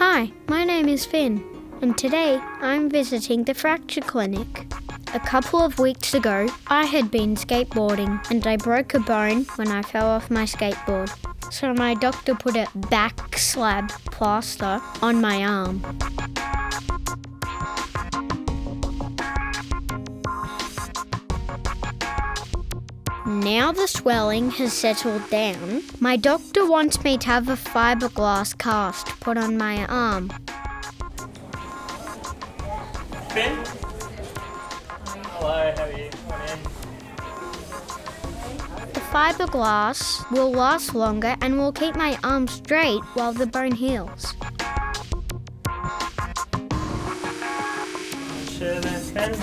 Hi, my name is Finn, and today I'm visiting the fracture clinic. A couple of weeks ago, I had been skateboarding and I broke a bone when I fell off my skateboard. So my doctor put a back slab plaster on my arm. Now the swelling has settled down, my doctor wants me to have a fiberglass cast put on my arm. Finn? Hello, how are you? Come on in. The fiberglass will last longer and will keep my arm straight while the bone heals. Sure then, Finn?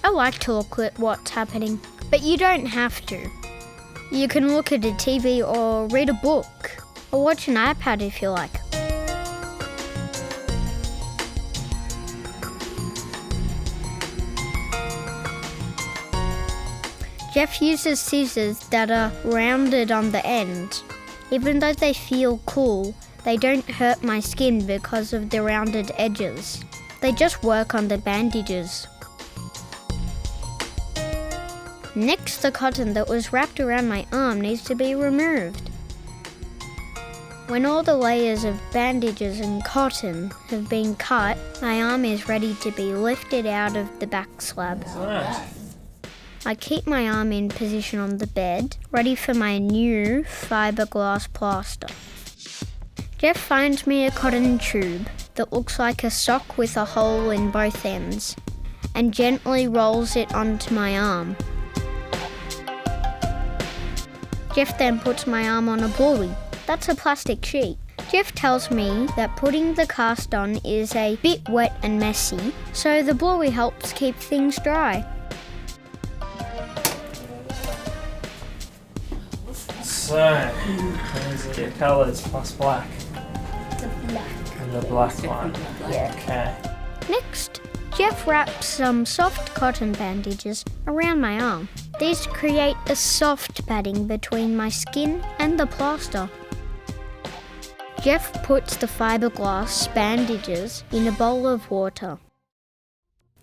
I like to look at what's happening, but you don't have to. You can look at a TV or read a book, or watch an iPad if you like. Jeff uses scissors that are rounded on the end. Even though they feel cool, they don't hurt my skin because of the rounded edges. They just work on the bandages. Next, the cotton that was wrapped around my arm needs to be removed. When all the layers of bandages and cotton have been cut, my arm is ready to be lifted out of the back slab. I keep my arm in position on the bed, ready for my new fiberglass plaster. Jeff finds me a cotton tube that looks like a sock with a hole in both ends, and gently rolls it onto my arm. Jeff then puts my arm on a bluey. That's a plastic sheet. Jeff tells me that putting the cast on is a bit wet and messy, so the bluey helps keep things dry. So, these are your colours plus black. The black. And the black one. Yeah. Okay. Next, Jeff wraps some soft cotton bandages around my arm. These create a soft padding between my skin and the plaster. Jeff puts the fiberglass bandages in a bowl of water.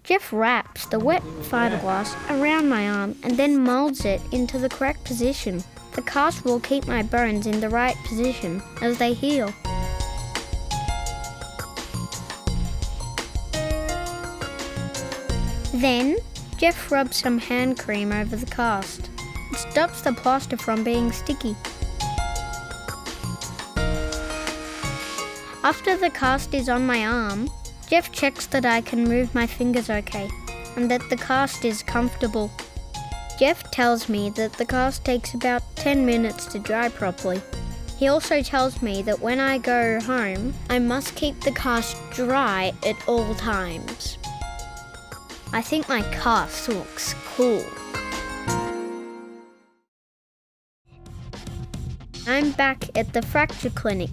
Jeff wraps the wet fiberglass around my arm and then molds it into the correct position. The cast will keep my bones in the right position as they heal. Then, Jeff rubs some hand cream over the cast. It stops the plaster from being sticky. After the cast is on my arm, Jeff checks that I can move my fingers okay and that the cast is comfortable. Jeff tells me that the cast takes about 10 minutes to dry properly. He also tells me that when I go home, I must keep the cast dry at all times. I think my cast looks cool. I'm back at the fracture clinic.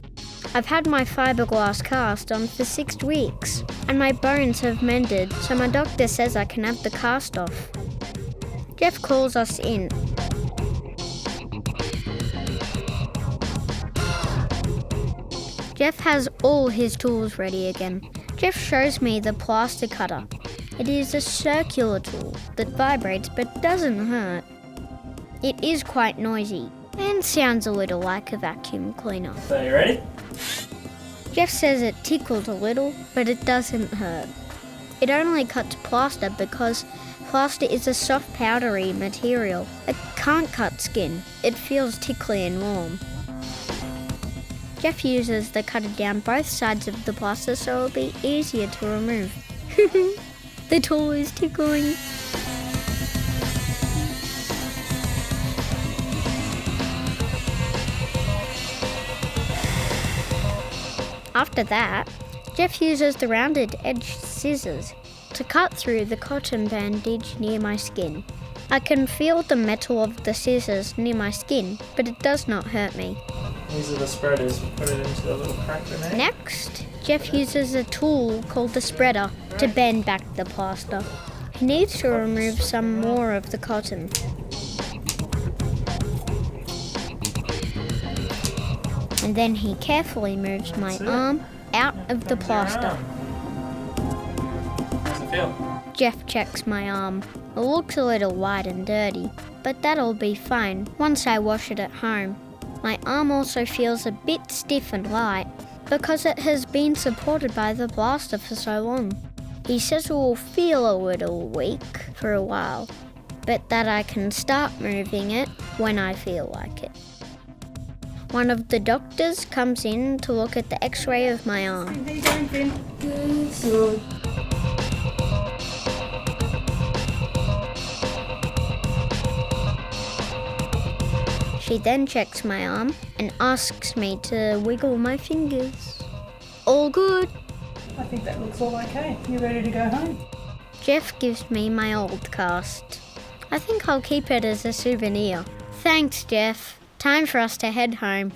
I've had my fiberglass cast on for 6 weeks, and my bones have mended, so my doctor says I can have the cast off. Jeff calls us in. Jeff has all his tools ready again. Jeff shows me the plaster cutter. It is a circular tool that vibrates but doesn't hurt. It is quite noisy and sounds a little like a vacuum cleaner. So, you ready? Jeff says it tickles a little, but it doesn't hurt. It only cuts plaster because plaster is a soft powdery material. It can't cut skin. It feels tickly and warm. Jeff uses the cutter down both sides of the plaster so it'll be easier to remove. The tool is tickling. After that, Jeff uses the rounded edge scissors to cut through the cotton bandage near my skin. I can feel the metal of the scissors near my skin, but it does not hurt me. These are the spreaders. We put it into a little crack in there. Next, Jeff uses a tool called the spreader to bend back the plaster. He needs to remove some more of the cotton. And then he carefully moves my arm out of the plaster. How's it feel? Jeff checks my arm. It looks a little white and dirty, but that'll be fine once I wash it at home. My arm also feels a bit stiff and light because it has been supported by the blaster for so long. He says it will feel a little weak for a while, but that I can start moving it when I feel like it. One of the doctors comes in to look at the x-ray of my arm. How you going, Finn? Good. She then checks my arm and asks me to wiggle my fingers. All good. I think that looks all okay. You ready to go home? Jeff gives me my old cast. I think I'll keep it as a souvenir. Thanks, Jeff. Time for us to head home.